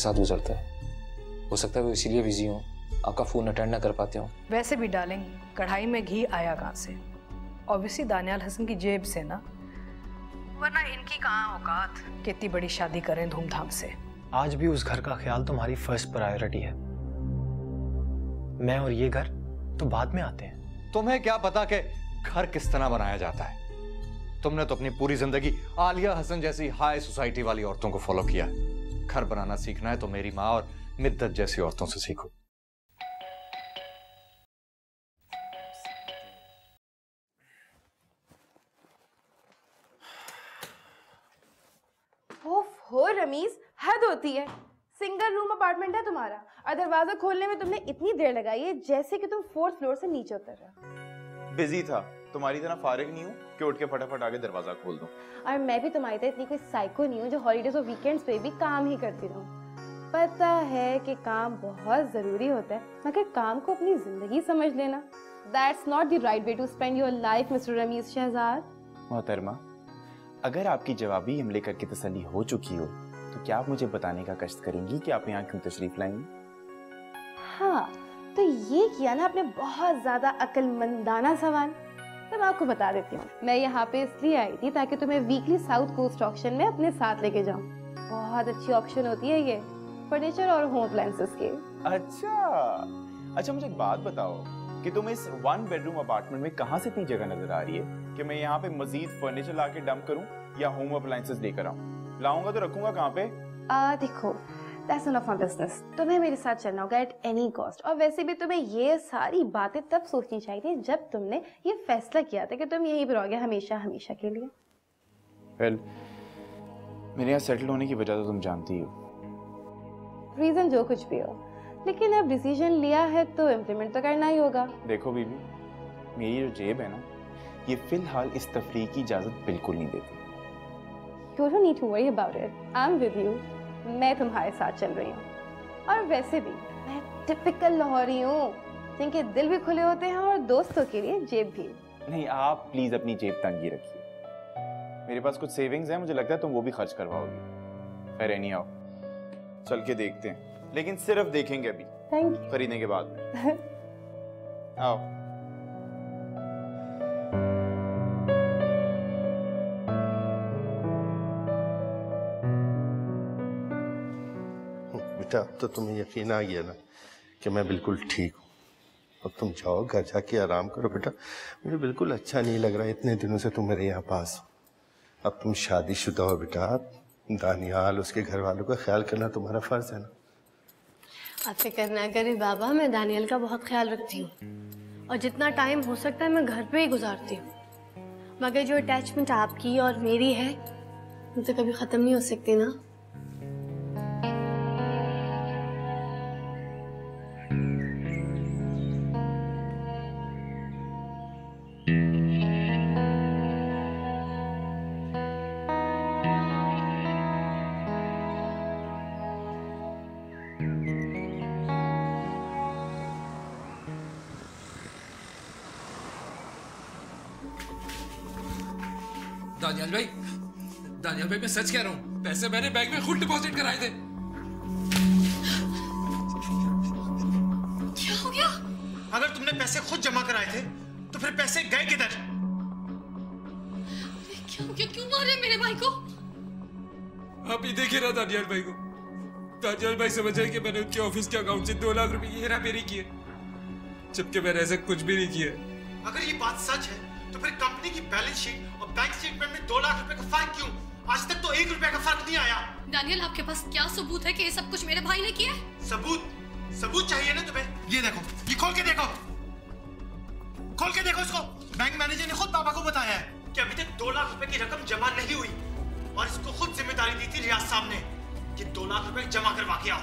साथ गुजरता है। हो सकता है वो इसीलिए बिजी हो, आपका फोन अटेंड ना कर पाते हो। वैसे भी डार्लिंग, कढ़ाई में घी आया कहाँ से? ऑब्वियसली दानियाल हसन की जेब से ना, वरना इनकी कहाँ औकात कि इतनी बड़ी शादी करें धूमधाम से। आज भी उस घर का ख्याल तुम्हारी फर्स्ट प्रायोरिटी है। मैं और ये घर तो बाद में आते हैं। तुम्हें क्या पता कि घर किस तरह बनाया जाता है? तुमने तो अपनी पूरी जिंदगी आलिया हसन जैसी हाई सोसाइटी वाली औरतों को फॉलो किया है। घर बनाना सीखना है तो मेरी माँ और मिद्दत जैसी औरतों से सीखो। हो रमीज, हद होती है। सिंगल रूम अपार्टमेंट है तुम्हारा और दरवाजा खोलने में तुमने इतनी देर लगाई है जैसे कि तुम 4th फ्लोर से नीचे उतर रहे हो। बिजी था, तुम्हारी तरह फारिग नहीं हूँ कि उठ के फटाफट आगे दरवाजा खोल दूं। और मैं भी तुम्हारी तरह इतनी कोई साइको नहीं हूँ जो हॉलीडेज और वीकेंड्स पे भी काम ही करती रहूँ। पता है कि काम बहुत जरूरी होता है, मगर काम को अपनी जिंदगी समझ लेना, that's not the right way to spend your life mister Rameez Shahzad. मोहतरमा, अगर आपकी जवाबी हमले करके तसल्ली हो चुकी हो तो क्या आप मुझे बताने का कष्ट करेंगी कि आप यहाँ क्यों तशरीफ लाएंगी? हाँ, तो ये किया ना आपने बहुत ज्यादा अक्लमंदाना सवाल। तो मैं आपको बता देती हूँ, मैं यहाँ पे इसलिए आई थी ताकि तुम्हें वीकली साउथ कोस्ट ऑक्शन में अपने साथ लेके जाऊँ। बहुत अच्छी ऑक्शन होती है ये, फर्नीचर और होम अप्लायंसेस की। अच्छा मुझे एक बात बताओ कि तुम इस 1 बेडरूम अपार्टमेंट में कहाँ से इतनी जगह नजर आ रही है कि मैं यहाँ पे मजीद फर्नीचर लाके डंप करूँ या होम अप्लायंसेस लेकर आऊँ? लाऊंगा तो रखूंगा कहाँ पे? देखो, that's none of my business। तुम्हें मेरे साथ चलना होगा at any cost। और वैसे भी तुम्हें ये सारी बातें तब सोचनी चाहिए जब तुमने ये फैसला किया था कि तुम यहीं पर रहोगे हमेशा हमेशा के लिए। Well, मेरे यहाँ सेटल होने की वजह तो तुम जानती हो। रीजन जो कुछ भी हो, लेकिन अब डिसीजन लिया है तो इम्प्लीमेंट तो करना ही होगा। देखो बीबी, मेरी जो जेब है ना, ये फिलहाल इस तफरीह की इजाजत बिल्कुल नहीं देती। You don't need to worry about it. I'm with you। मैं तुम्हारे साथ चल रही हूँ। और वैसे भी मैं टिपिकल लाहौरी हूँ, जिनके दिल भी खुले होते हैं और दोस्तों के लिए जेब भी। नहीं, आप प्लीज अपनी जेब तंगी रखिए। मेरे पास कुछ सेविंग्स हैं, मुझे लगता है तुम वो भी खर्च करवाओगी। खैर नहीं, आओ चल के देखते हैं, लेकिन सिर्फ देखेंगे अभी, थैंक यू। खरीदने के बाद में। आओ। बेटा, तो तुम्हें यकीन आ गया ना कि मैं बिल्कुल ठीक हूँ। अब तुम जाओ, घर जाके आराम करो बेटा। मुझे बिल्कुल अच्छा नहीं लग रहा, इतने दिनों से तुम मेरे यहाँ पास हो। अब तुम शादीशुदा हो बेटा, दानियाल उसके घर वालों का ख्याल करना तुम्हारा फर्ज है ना। आप फिक्र ना करें बाबा, मैं दानियल का बहुत ख्याल रखती हूँ और जितना टाइम हो सकता है मैं घर पे ही गुजारती हूँ। मगर जो अटैचमेंट आपकी और मेरी है वो तो कभी ख़त्म नहीं हो सकती ना। दानियाल भाई मैं सच कह रहा हूँ, पैसे मैंने बैंक में खुद डिपॉजिट कराए थे। क्या हो गया? अगर तुमने पैसे खुद जमा कराए थे तो फिर पैसे गए किधर? क्या हो गया? क्यों मारे मेरे भाई को? आप ही देखिए ना दानियाल भाई को। दानियाल भाई समझ रहे कि मैंने उनके ऑफिस के अकाउंट से 2 लाख रुपए हेरा फेरी किए, जबकि मैंने ऐसा कुछ भी नहीं किया। अगर ये बात सच है तो फिर कंपनी की बैलेंस शीट और बैंक स्टेटमेंट में 2 लाख रुपए का फर्क क्यों? आज तक तो 1 रुपए का फर्क नहीं आया। दानियल, आपके पास क्या सबूत है कि ये सब कुछ मेरे भाई ने किया? सबूत चाहिए ना तुम्हें? ये देखो, ये खोल के देखो, खोल के देखो इसको। बैंक मैनेजर ने खुद पापा को बताया है कि अभी तक 2 लाख रुपए की रकम जमा नहीं हुई और इसको खुद जिम्मेदारी दी थी रियाज साहब ने कि 2 लाख रुपए जमा करवा के आओ।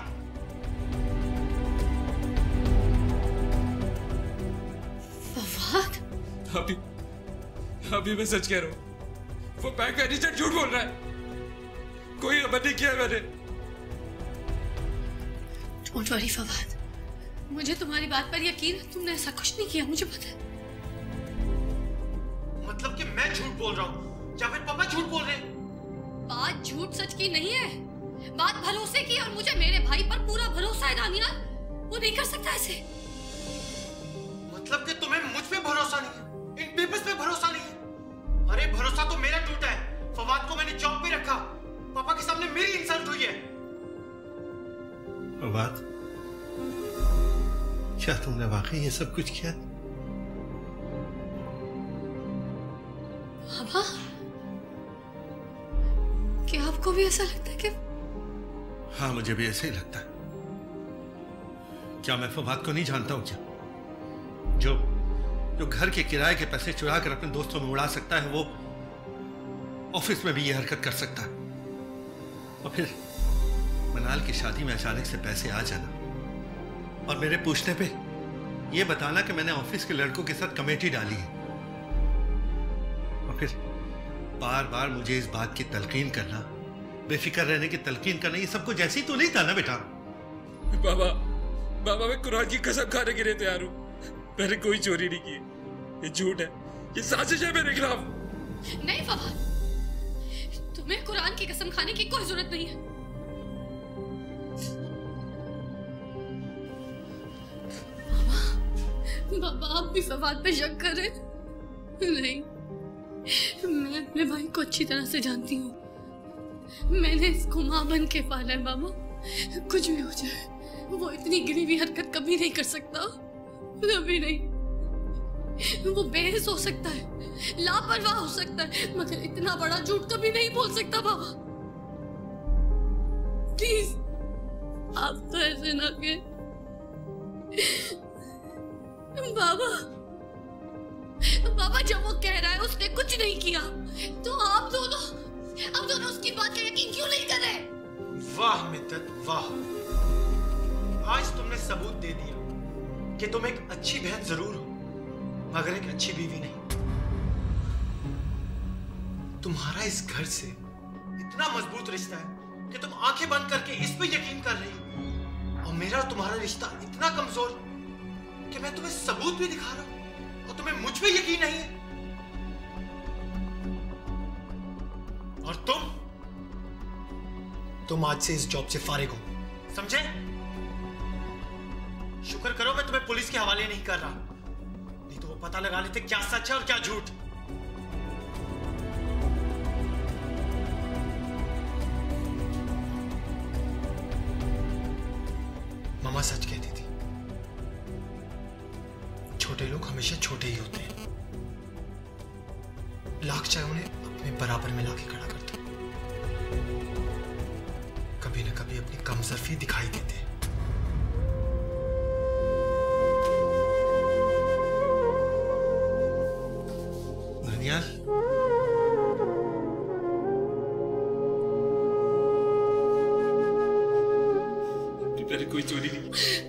फवाद, अभी मैं सच कह रहा हूँ, वो बैंक मैनेजर झूठ बोल रहा है। कोई अमल नहीं किया मैंने। डोंट वरी फवाद, मुझे तुम्हारी बात पर यकीन है, तुमने ऐसा कुछ नहीं किया, मुझे पता है। मतलब कि मैं झूठ बोल रहा हूँ या फिर पापा झूठ बोल रहे हैं? बात झूठ सच की नहीं है, बात भरोसे की और मुझे मेरे भाई पर पूरा भरोसा है दानियाल। वो नहीं कर सकता ऐसे। मतलब कि तुम्हें मुझ पे भरोसा नहीं है, इन पेपर्स पे भरोसा नहीं है? अरे भरोसा तो मेरा टूटा है। फवाद को मैंने जॉब पे रखा, पापा के सामने मेरी इंसल्ट हुई है। फवाद, क्या तुमने वाकई ये सब कुछ किया? पापा, क्या आपको भी ऐसा लगता है कि? हाँ, मुझे भी ऐसे ही लगता है। क्या मैं फवाद को नहीं जानता हूं क्या? जो घर के किराए के पैसे चुरा कर अपने दोस्तों में उड़ा सकता है, वो ऑफिस में भी ये हरकत कर सकता है। और फिर मनाल की शादी में अचानक से पैसे आ जाना और मेरे पूछने पे ये बताना कि मैंने ऑफिस के लड़कों के साथ कमेटी डाली है, और फिर बार बार मुझे इस बात की तलकीन करना, बेफिक्र रहने की तलकीन करना, ये सब कुछ ऐसी तो नहीं था ना बेटा? बाबा मैं कुरान की कसम खाने के लिए तैयार हूँ। मैंने कोई चोरी नहीं की, ये झूठ है, ये साजिश है मेरे खिलाफ। नहीं फवाद, तुम्हें कुरान की कसम खाने की कोई जरूरत नहीं है। बाबा आप भी फवाद पे शक कर रहे? नहीं, मैं अपने भाई को अच्छी तरह से जानती हूँ। मैंने इसको मां बन के पाला है बाबा। कुछ भी हो जाए, वो इतनी गिरी हुई हरकत कभी नहीं कर सकता, कभी नहीं। वो बेहिस हो सकता है, लापरवाह हो सकता है, मगर इतना बड़ा झूठ कभी नहीं बोल सकता बाबा। प्लीज आप तो ऐसे ना कहें बाबा। जब वो कह रहा है उसने कुछ नहीं किया, तो आप दोनों उसकी बात का यकीन क्यों नहीं कर रहे? वाह मिद्दत वाह, आज तुमने सबूत दे दिया कि तुम एक अच्छी बहन जरूर हो, मगर एक अच्छी बीवी नहीं। तुम्हारा इस घर से इतना मजबूत रिश्ता है कि तुम आंखें बंद करके इस पे यकीन कर रही हो, और मेरा तुम्हारा रिश्ता इतना कमजोर कि मैं तुम्हें सबूत भी दिखा रहा हूं और तुम्हें मुझ पे यकीन नहीं है। और तुम आज से इस जॉब से फारिग हो, समझे? शुक्र करो मैं तुम्हें पुलिस के हवाले नहीं कर रहा, नहीं तो वो पता लगा लेते क्या सच है और क्या झूठ। मामा सच कहती थी, छोटे लोग हमेशा छोटे ही होते हैं, लाख चाहे उन्हें अपने बराबर में लाके खड़ा करते, कभी न कभी अपनी कमजोरी दिखाई देते हैं। दानियाल, मैंने कोई चोरी नहीं की।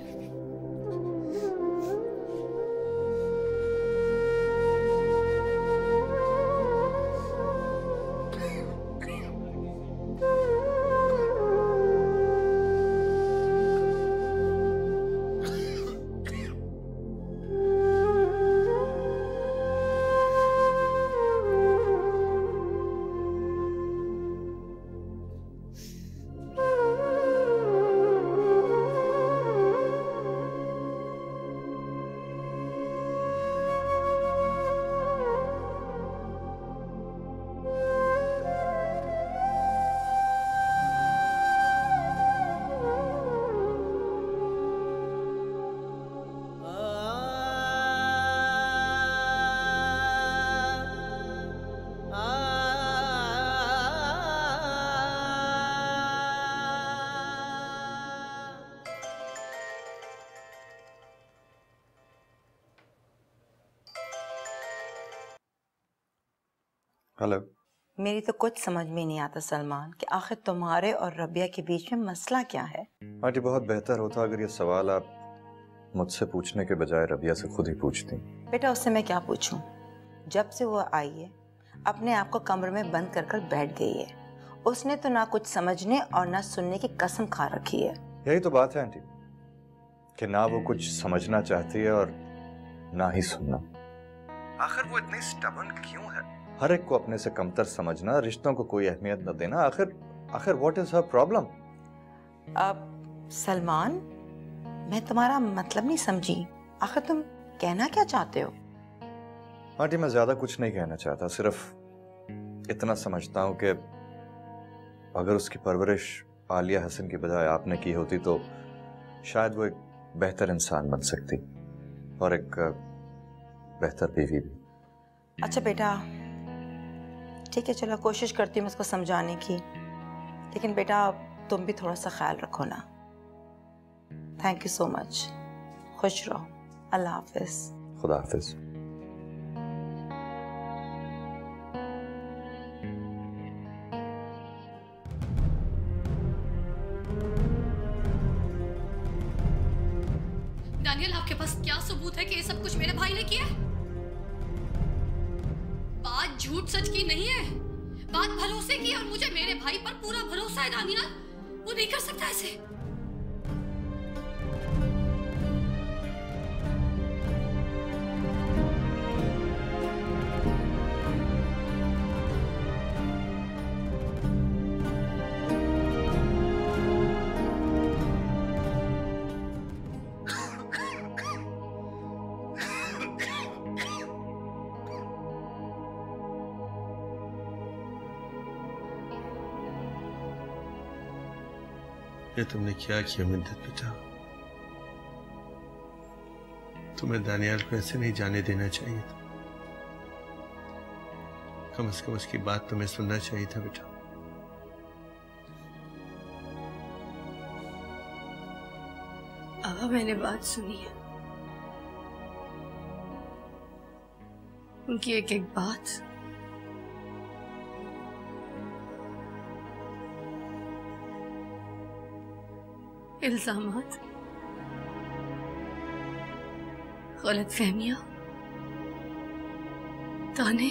हेलो। मेरी तो कुछ समझ में नहीं आता सलमान कि आखिर तुम्हारे और रबिया के बीच में मसला क्या है। आंटी बहुत बेहतर होता अगर ये सवाल आप मुझसे पूछने के बजाय रबिया से खुद ही पूछती। बेटा उससे मैं क्या पूछूं? जब से वो आई है अपने आप को कमरे में बंद कर कर बैठ गई है। उसने तो ना कुछ समझने और ना सुनने की कसम खा रखी है। यही तो बात है आंटी कि ना वो कुछ समझना चाहती है और ना ही सुनना। आखिर वो इतनी स्टबर्न क्यों है? हर एक को अपने से कमतर समझना, रिश्तों को कोई अहमियत न देना, आखिर व्हाट इज हर प्रॉब्लम? अब सलमान, मैं तुम्हारा मतलब नहीं समझी। आखिर तुम कहना क्या चाहते हो? आंटी, मैं ज्यादा कुछ नहीं कहना चाहता, सिर्फ इतना समझता हूं कि अगर उसकी परवरिश आलिया हसन की बजाय आपने की होती तो शायद वो एक बेहतर इंसान बन सकती और एक बेहतर बीवी भी। अच्छा बेटा, ठीक है, चलो कोशिश करती हूँ उसको समझाने की, लेकिन बेटा तुम भी थोड़ा सा ख्याल रखो ना। Thank you so much. खुश रहो। अल्लाह हाफिज। खुदा हाफिज। दानियल, आपके पास क्या सबूत है कि ये सब कुछ मेरे भाई ने किया? बात झूठ सच की नहीं है, बात भरोसे की, और मुझे मेरे भाई पर पूरा भरोसा है दानियल। वो नहीं कर सकता ऐसे। ये तुमने क्या किया मिद्दत बेटा? तुम्हें दानियाल को ऐसे नहीं जाने देना चाहिए था। कम से कम उसकी बात तुम्हें सुनना चाहिए था बेटा। पापा, मैंने बात सुनी है, उनकी एक एक बात इल्जामात, गलतफहमियां, ताने,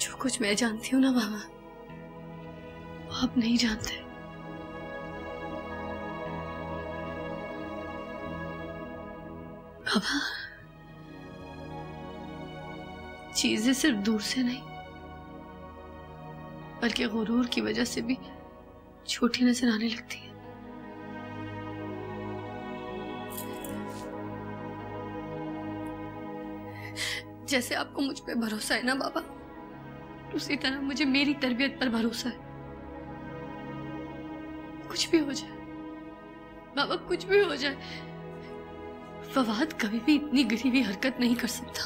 जो कुछ मैं जानती हूँ ना बाबा, वो आप नहीं जानते। बाबा, चीजें सिर्फ दूर से नहीं बल्कि गुरूर की वजह से भी छोटी नजर आने लगती है। जैसे आपको मुझ पे भरोसा है ना बाबा, उसी तरह मुझे मेरी तरबियत पर भरोसा है। कुछ भी हो जाए बाबा, कुछ भी हो जाए, फवाद कभी भी इतनी गिरी हुई हरकत नहीं कर सकता।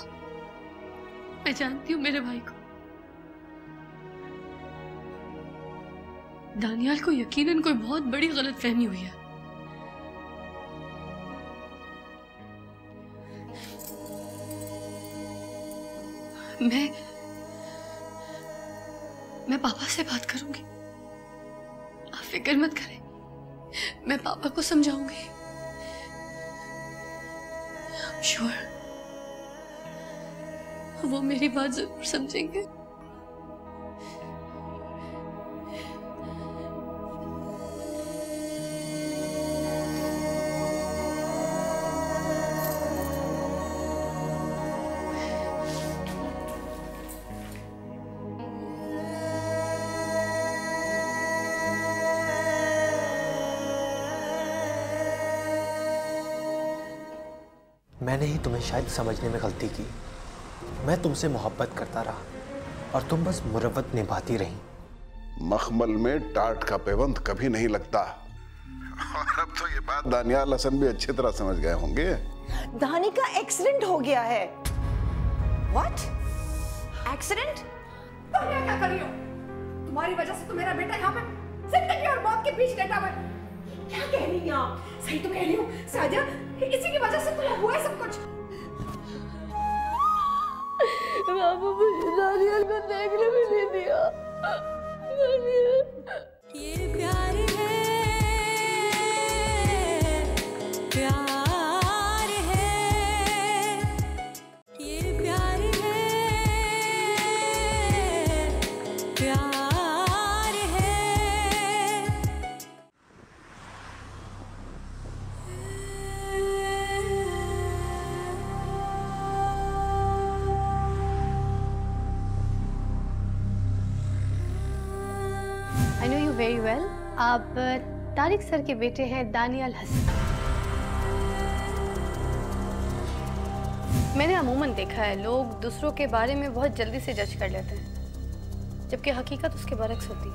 मैं जानती हूँ मेरे भाई को। दानियाल को यकीनन कोई बहुत बड़ी गलतफहमी हुई है। मैं पापा से बात करूंगी, आप फिक्र मत करें, मैं पापा को समझाऊंगी। I'm sure वो मेरी बात जरूर समझेंगे। मैंने ही तुम्हें शायद समझने में गलती की। मैं तुमसे मोहब्बत करता रहा और तुम बस मुरव्वत निभाती रही। मखमल में टाट का पेवंद कभी नहीं लगता। और अब तो ये बात दानियाल हसन भी अच्छी तरह समझ गए होंगे। दानी का एक्सीडेंट हो गया है। व्हाट? एक्सीडेंट? तुम यहाँ क्या कर रही हो? तुम्हारी वजह से तो मेरा बेटा यहाँ पे जिंदगी और मौत के बीच लेटा हुआ है। क्या कह रही हैं आप? सही तो कह रही हूँ सादिया, इसी की वजह से तुम्हें हुआ है सब कुछ। बाबू मुझे दानियाल को देखने भी नहीं दिया। ये प्यार है, प्यार है, ये प्यार है, प्यार है। I know you very well. आप तारिक सर के बेटे हैं दानियाल हसन। मैंने अमूमन देखा है लोग दूसरों के बारे में बहुत जल्दी से जज कर लेते हैं, जबकि हकीकत उसके बरक्स होती है।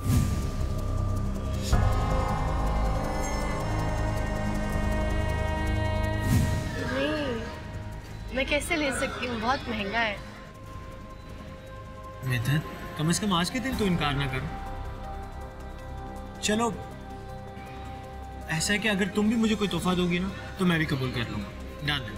नहीं, मैं कैसे ले सकती हूँ, बहुत महंगा है। मिदत, कम से कम आज के दिन तो इनकार ना करो। चलो ऐसा है कि अगर तुम भी मुझे कोई तोहफा दोगी ना तो मैं भी कबूल कर लूंगा। डाल दे।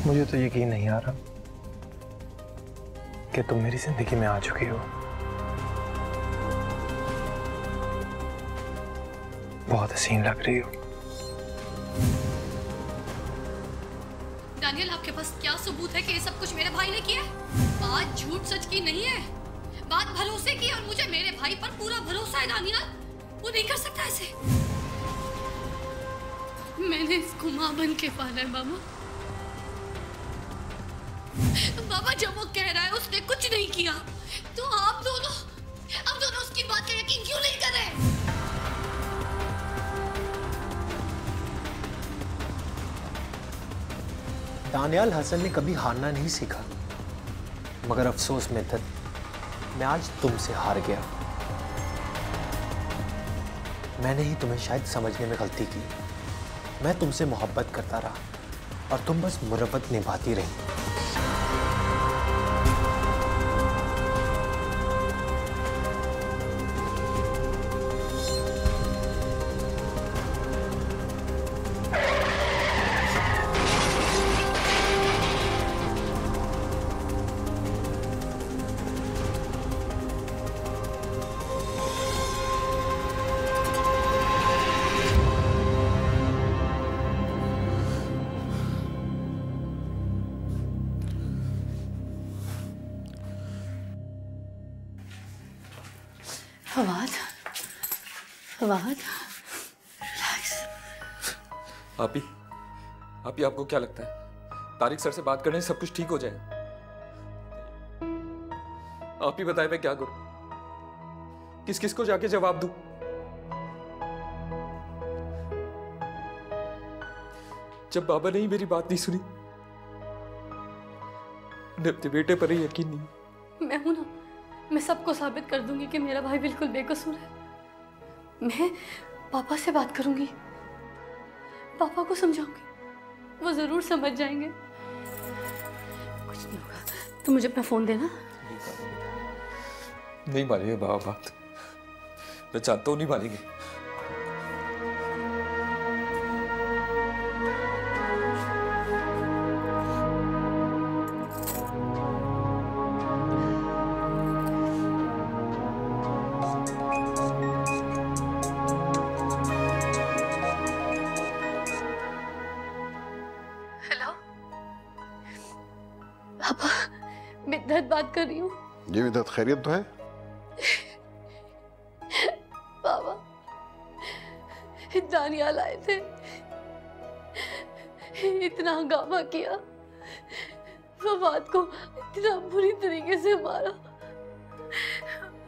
मुझे तो यकीन नहीं आ रहा कि तुम मेरी जिंदगी में आ चुकी हो। बहुत हसीन लग रही हो। दानियल, आपके पास क्या सबूत है कि ये सब कुछ मेरे भाई ने किया? बात झूठ सच की नहीं है, बात भरोसे की, और मुझे मेरे भाई पर पूरा भरोसा है। दानियल वो नहीं कर सकता ऐसे। मैंने इसको मां बन के पाला है बाबा। बाबा जब वो कह रहा है उसने कुछ नहीं किया, तो आप दोनों उसकी बात का यकीन क्यों नहीं कर रहे? दानियाल हसन ने कभी हारना नहीं सीखा, मगर अफसोस मिद्दत, मैं आज तुमसे हार गया। मैंने ही तुम्हें शायद समझने में गलती की। मैं तुमसे मोहब्बत करता रहा और तुम बस मुरब्बत निभाती रही। फवाद, आपी आपको क्या लगता है तारिक सर से बात करने से सब कुछ ठीक हो जाए? आप ही बताए मैं क्या करूं? किस किस को जाके जवाब दूं? जब बाबा ने ही मेरी बात नहीं सुनी, अपने बेटे पर ही यकीन नहीं। मैं हूं ना, मैं सबको साबित कर दूंगी कि मेरा भाई बिल्कुल बेकसूर है। मैं पापा से बात करूंगी, पापा को समझाऊंगी, वो जरूर समझ जाएंगे। कुछ नहीं होगा। तुम मुझे अपना फोन देना। नहीं मानेंगे बाबा बात, मैं चाहता हूं नहीं मानेंगे। मिद्दत बात कर रही हूँ। जी मिद्दत, खैरियत तो है? बाबा, दानियाल आए थे, इतना हंगामा किया, फवाद को इतना बुरी तरीके से मारा।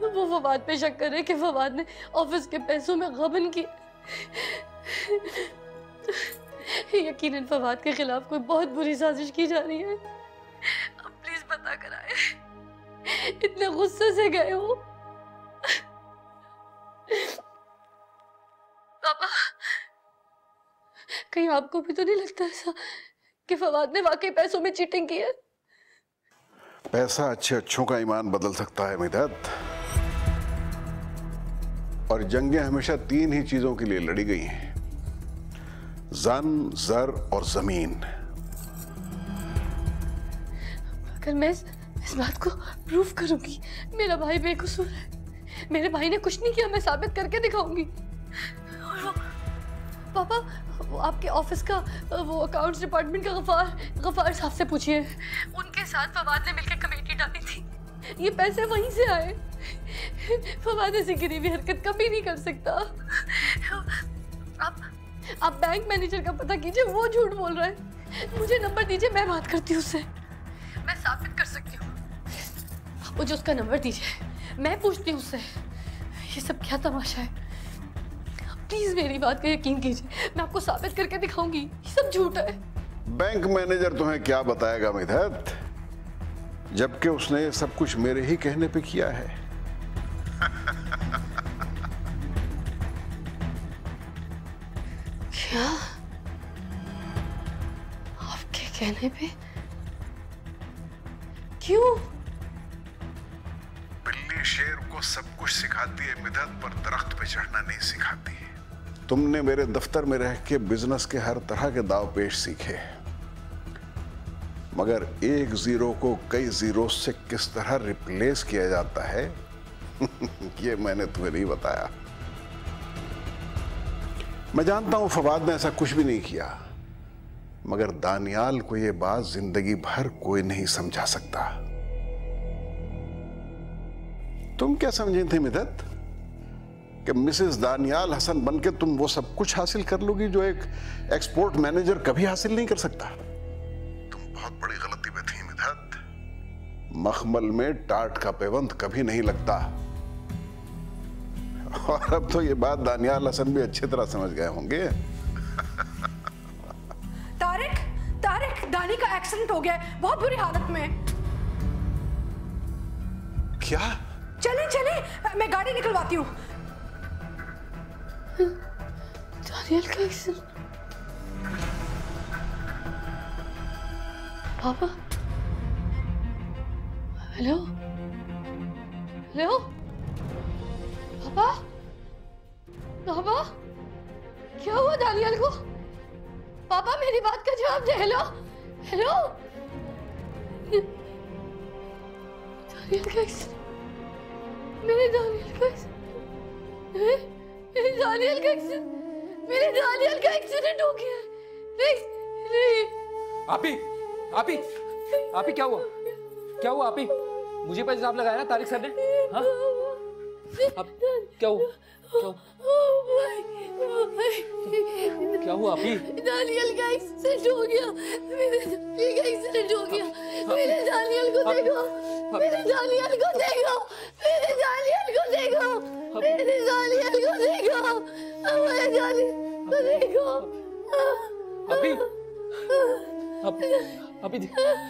वो फवाद पे शक कर रहे कि फवाद ने ऑफिस के पैसों में गबन की। यकीनन फवाद के खिलाफ कोई बहुत बुरी साजिश की जा रही है। अब प्लीज पता कराए। इतने गुस्से से गए हो। पापा, कहीं आपको भी तो नहीं लगता ऐसा कि फवाद ने वाकई पैसों में चीटिंग की है? पैसा अच्छे अच्छों का ईमान बदल सकता है मिद्दत, और जंगें हमेशा तीन ही चीजों के लिए लड़ी गई हैं: जन, जर और जमीन। अगर मैं इस बात को प्रूफ करूंगी, मेरा भाई बेकसूर है, मेरे भाई ने कुछ नहीं किया, मैं साबित करके दिखाऊंगी। और वो पापा, वो आपके ऑफिस का वो अकाउंट्स डिपार्टमेंट का गफार साहब से पूछिए, उनके साथ फवाद ने मिलकर कमेटी डाली थी, ये पैसे वहीं से आए। फवाद ऐसी गिरी हुई हरकत कभी नहीं कर सकता। आप बैंक मैनेजर का पता कीजिए, वो झूठ बोल रहा है। मुझे नंबर दीजिए, मैं बात करती हूँ उससे, मैं साबित कर सकती हूँ। मुझे उसका नंबर दीजिए, मैं पूछती हूँ उससे। ये सब क्या तमाशा है? प्लीज मेरी बात का यकीन कीजिए, मैं आपको साबित करके दिखाऊंगी ये सब झूठ है। बैंक मैनेजर तुम्हें क्या बताएगा मिधत, जबकि उसने ये सब कुछ मेरे ही कहने पे किया है। क्या? आपके कहने पे? क्यों? बिल्ली शेर को सब कुछ सिखाती है मिधत, पर दरख्त पे चढ़ना नहीं सिखाती। तुमने मेरे दफ्तर में रह के बिजनेस के हर तरह के दाव पेश सीखे, मगर एक जीरो को कई जीरो से किस तरह रिप्लेस किया जाता है ये मैंने तुम्हें नहीं बताया। मैं जानता हूं फवाद ने ऐसा कुछ भी नहीं किया, मगर दानियाल को यह बात जिंदगी भर कोई नहीं समझा सकता। तुम क्या समझे थे मिधत कि मिसेस दानियाल हसन बनके तुम वो सब कुछ हासिल कर लोगी जो एक एक्सपोर्ट मैनेजर कभी हासिल नहीं कर सकता? तुम बहुत बड़ी गलती में थी मिधत। मखमल में टाट का पेवंद कभी नहीं लगता, और अब तो ये बात दानियाल हसन भी अच्छी तरह समझ गए होंगे। तारिक, दानी का एक्सीडेंट हो गया है, बहुत बुरी हालत में। क्या? चले, मैं गाड़ी निकलवाती हूँ। दानियल का एक्सीडेंट? पापा? हेलो? पापा? क्या हुआ दानियल को? पापा मेरी बात का जवाब दे। हेलो? दानियल का एक्सीडेंट? मेरे दानियल का एक्सीडेंट हो गया है। नहीं। आपी क्या हुआ आपी? मुझे पर इल्जाम लगाया ना तारिक सर ने? हाँ? अब क्या हुआ? क्या हुआ आपी? दानियल का एक्सीडेंट हो गया। मेरे दानियल को देखो।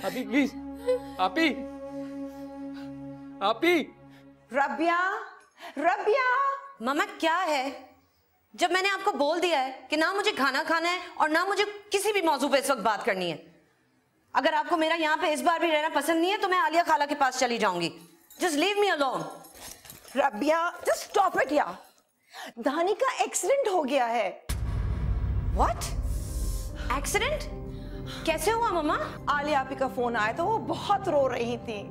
आपी प्लीज, आपी। रबिया मामा क्या है? जब मैंने आपको बोल दिया है कि ना मुझे खाना खाना है और ना मुझे किसी भी मौजू पे इस वक्त बात करनी है। अगर आपको मेरा यहाँ पे इस बार भी रहना पसंद नहीं है तो मैं आलिया खाला के पास चली जाऊंगी। Just leave me alone. Rabia just stop it यार, दानी का एक्सीडेंट हो गया है। व्हाट? एक्सीडेंट? कैसे हुआ मम्मा? आलिया आपी का फोन आया तो वो बहुत रो रही थी।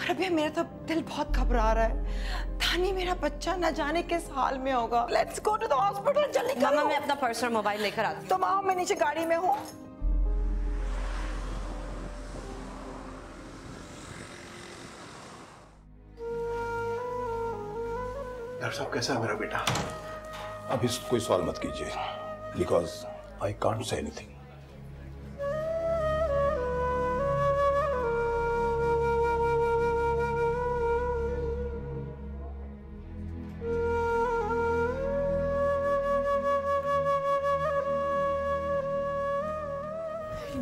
रबिया मेरा तो दिल बहुत घबरा रहा है। दानी मेरा बच्चा न जाने किस हाल में होगा। Let's go to the hospital, जल्दी करो। मम्मा मैं अपना पर्स और मोबाइल लेकर आती हूँ। तुम आओ, मैं नीचे गाड़ी में हूँ। डॉक्टर साहब कैसा है मेरा बेटा? अभी कोई सवाल मत कीजिए, because I can't say anything.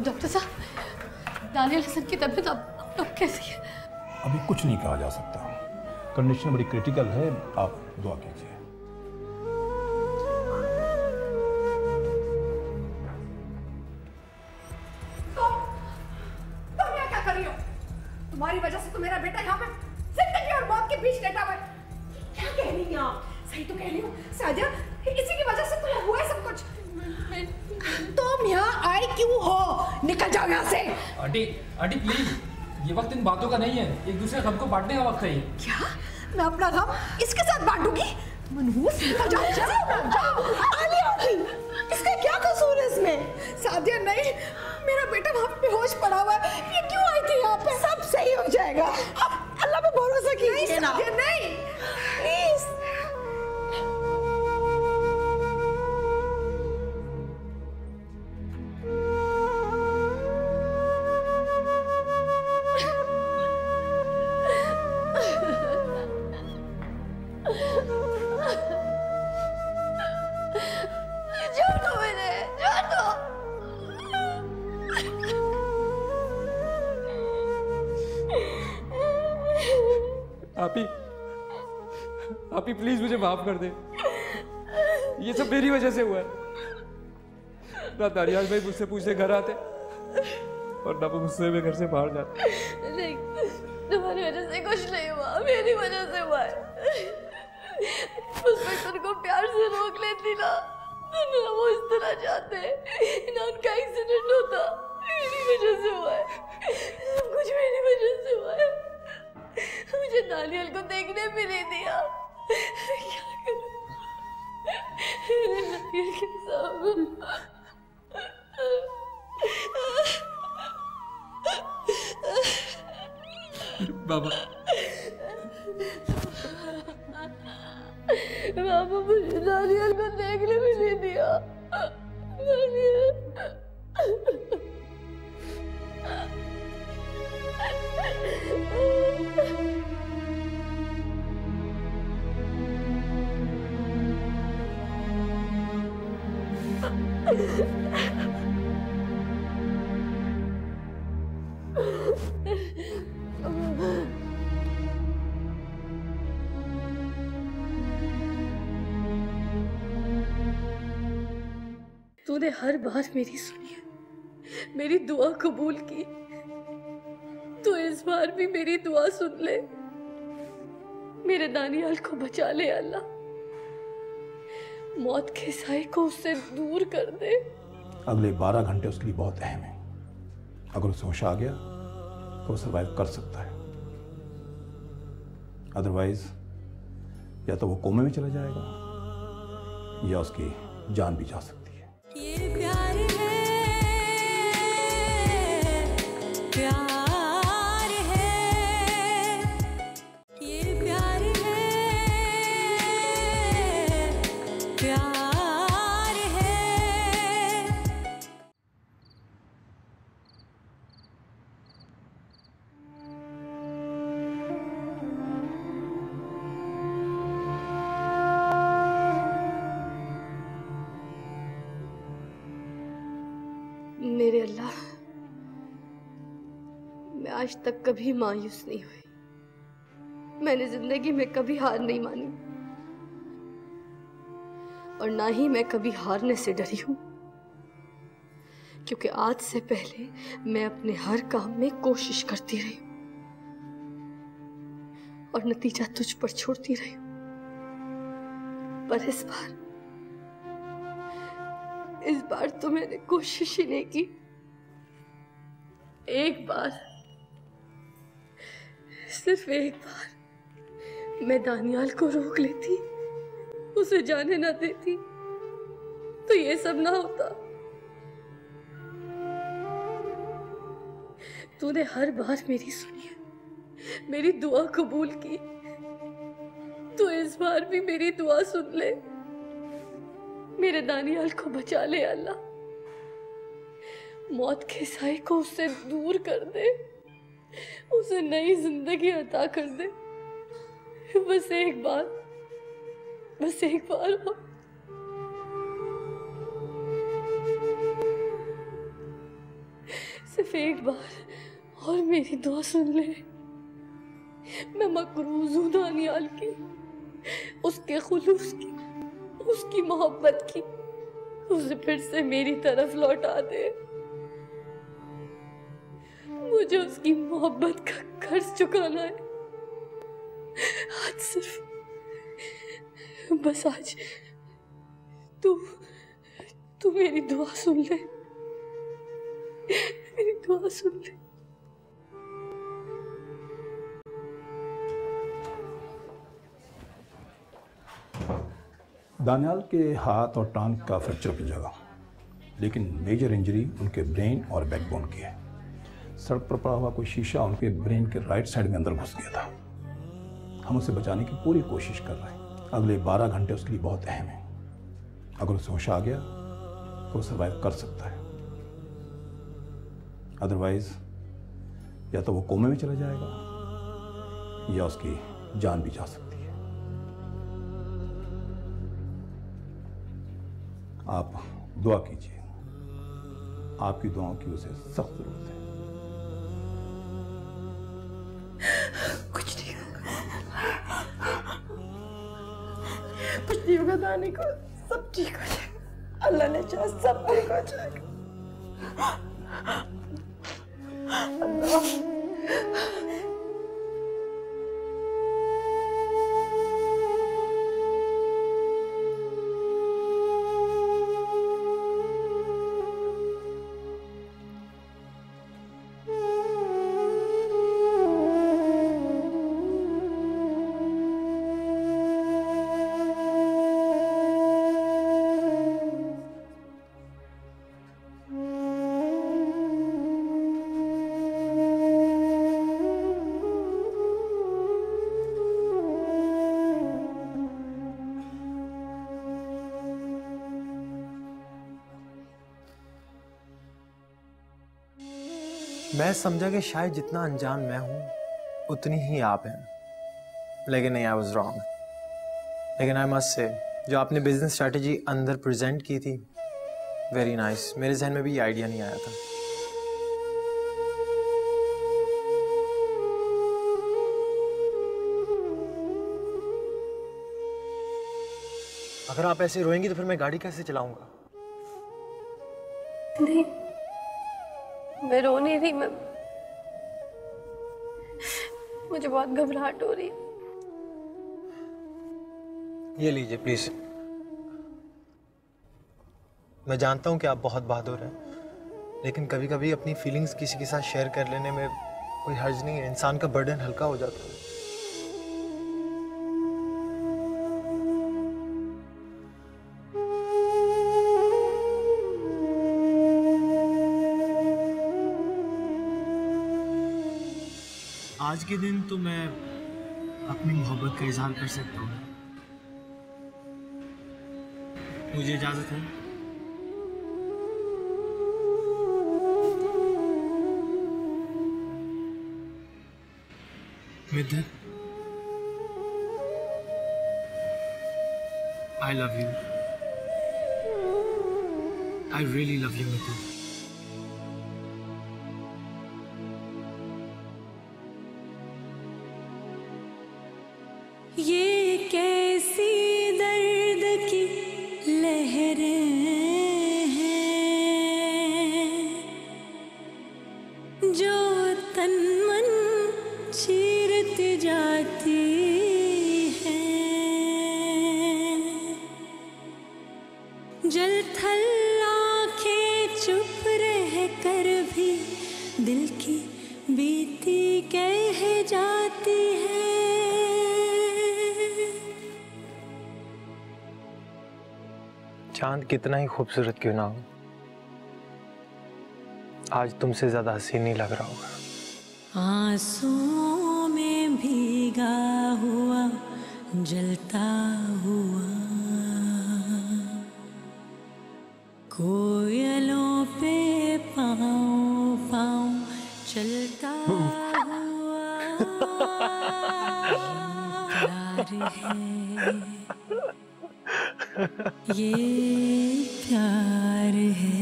Doctor साहब, दानियल हसन की तबीयत अब कैसी है? अभी कुछ नहीं कहा जा सकता, कंडीशन बड़ी क्रिटिकल है, आप दुआ कीजिए। तुम यहाँ क्या कर रही हो? तुम्हारी वजह से तो मेरा बेटा यहाँ पे जिंदगी और मौत के बीच लेटा हुआ है। क्या कह रही हैं आप? सही तो कह रही हो सादिया, इसी की वजह से तो हुआ है सब कुछ। तुम यहाँ आई क्यों हो? निकल जाओ यहाँ से। आंटी प्लीज, ये वक्त इन बातों का नहीं है, एक दूसरे गम को बांटने का वक्त है। क्या? मैं अपना गम इसके साथ बांटूंगी? मनहूस, निकल जाओ। आलिया होगी, इसका क्या कसूर है इसमें? सादिया नहीं, मेरा बेटा वहाँ पे बेहोश पड़ा हुआ है। ये क्यों आई थी यहाँ पे? सब सही हो जाएगा, अल्लाह पे भरोसा कीजिए ना। नहीं प्लीज। आप ही प्लीज मुझे माफ कर दे। ये सब मेरी वजह से हुआ है। ना दानियाल भाई मुझसे पूछने घर आते और ना मुझसे मैं घर से बाहर जाता। नहीं, तुम्हारी वजह से कुछ नहीं हुआ, मेरी वजह से हुआ है। इंस्पेक्टर को प्यार से रोक लेती ना वो इस तरह जाते ना उनका एक्सीडेंट होता। मेरी वजह से हुआ है, कुछ मेरी वजह से हुआ है। मुझे दानियाल को देखने भी नहीं दिया। क्या करूं? दानियाल के सामने बाबा मुझे दानियाल को देखने भी नहीं दिया। दानियाल तूने हर बार मेरी सुनी है, मेरी दुआ कबूल की। तो इस बार भी मेरी दुआ सुन ले। मेरे दानियाल को बचा ले अल्लाह। मौत के साए को उससे दूर कर दे। अगले 12 घंटे उसके लिए बहुत अहम है। अगर उसे होश आ गया तो वो सर्वाइव कर सकता है, अदरवाइज या तो वो कोमे में चला जाएगा या उसकी जान भी जा सकती है। ये प्यार है, प्यार है, ये प्यार है, प्यार है। मेरे अल्लाह, मैं आज तक कभी मायूस नहीं हुई। मैंने जिंदगी में कभी हार नहीं मानी और ना ही मैं कभी हारने से डरी हूं, क्योंकि आज से पहले मैं अपने हर काम में कोशिश करती रही हूं और नतीजा तुझ पर छोड़ती रही हूं। पर इस बार तो मैंने कोशिश ही नहीं की। एक बार, सिर्फ एक बार मैं दानियाल को रोक लेती, उसे जाने ना देती, तो ये सब ना होता। तूने हर बार मेरी सुनी है, मेरी दुआ कबूल की। तो इस बार भी मेरी दुआ सुन ले। मेरे दानियाल को बचा ले अल्लाह। मौत के साए को उससे दूर कर दे, उसे नई जिंदगी अता कर दे। बस एक बार हो। सिर्फ एक बार और मेरी दुआ सुन ले। मैं मकरूज हूं दानियाल की, उसके खुलूस की, उसकी मोहब्बत की। उसे फिर से मेरी तरफ लौटा दे। मुझे उसकी मोहब्बत का कर्ज चुकाना है। आज तू मेरी दुआ सुन ले, मेरी दुआ सुन ले। दानियाल के हाथ और टांग का फ्रैक्चर की जगह, लेकिन मेजर इंजरी उनके ब्रेन और बैकबोन की है। सड़क पर पड़ा हुआ कोई शीशा उनके ब्रेन के राइट साइड में अंदर घुस गया था। हम उसे बचाने की पूरी कोशिश कर रहे हैं। अगले 12 घंटे उसके लिए बहुत अहम है। अगर उसे होश आ गया तो वो सर्वाइव कर सकता है, अदरवाइज या तो वो कोमे में चला जाएगा या उसकी जान भी जा सकती है। आप दुआ कीजिए, आपकी दुआओं की उसे सख्त जरूरत है। कुछ नहीं होगा, जाने को सब ठीक हो जाएगा, अल्लाह ने चाहा सब ठीक हो जाएगा। अल्लाह मैं समझा कि शायद जितना अनजान मैं हूं उतनी ही आप हैं, लेकिन नहीं, आई वाज रॉन्ग। लेकिन आई मस्ट से, जो आपने बिजनेस स्ट्रेटजी अंदर प्रेजेंट की थी, वेरी नाइस। मेरे जहन में भी ये आइडिया नहीं आया था। अगर आप ऐसे रोएंगी तो फिर मैं गाड़ी कैसे चलाऊंगा? नहीं, मैं रो नहीं रही, मुझे बहुत घबराहट हो रही है। ये लीजिए प्लीज। मैं जानता हूं कि आप बहुत बहादुर हैं, लेकिन कभी कभी अपनी फीलिंग्स किसी के साथ शेयर कर लेने में कोई हर्ज नहीं है। इंसान का बर्डन हल्का हो जाता है। आज के दिन तो मैं अपनी मोहब्बत का इजहार कर सकता हूँ। मुझे इजाजत है। मिद्दत, I love you. I really love you, मिद्दत। ये कैसी दर्द की लहरें हैं जो तन मन चीरती जाती हैं। जल थल आंखें चुप रह कर भी दिल की बीती कह जाती है। चांद कितना ही खूबसूरत क्यों ना हो, आज तुमसे ज्यादा हसीन नहीं लग रहा होगा। आंसुओं में भीगा हुआ जलता हुआ कोयलों पे पाँव पाँव चलता हुआ प्यार है, ये प्यार है,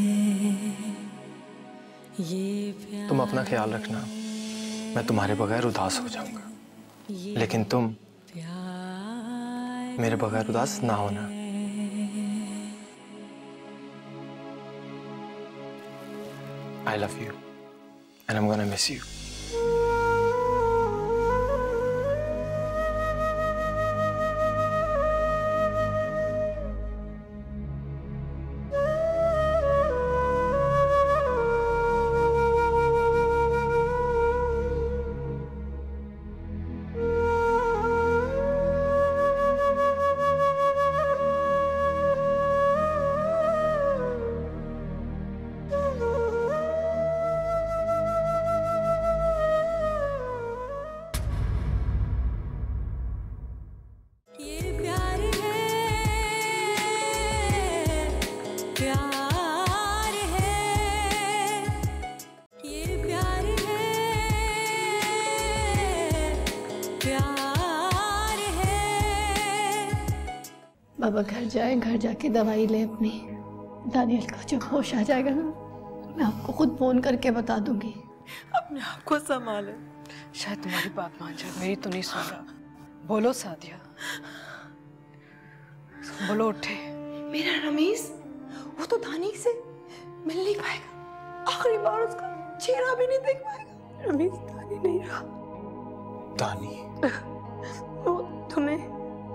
ये प्यार। तुम अपना ख्याल रखना, मैं तुम्हारे बगैर उदास हो जाऊंगा, लेकिन तुम मेरे बगैर उदास ना होना। I love you and I'm gonna miss you. बाबा घर जाए, घर जाके दवाई ले अपनी। दानियल को जब होश आ जाएगा ना, मैं आपको खुद फोन करके बता दूंगी। अपने आप को संभाले। शायद तुम्हारी बात मान जाए, मेरी तो नहीं सुन रहा। बोलो सादिया। बोलो उठे। मेरा रमीज वो तो दानी से मिल नहीं पाएगा, आखिरी बार उसका चेहरा भी नहीं देख पाएगा। रमीज दानी नहीं रहा। दानी वो तुम्हें,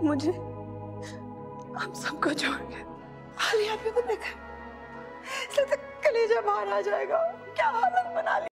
मुझे, हम सबको छोड़ के आलिया भी को देखा, कलेजा बाहर आ जाएगा। क्या हालत बना ली।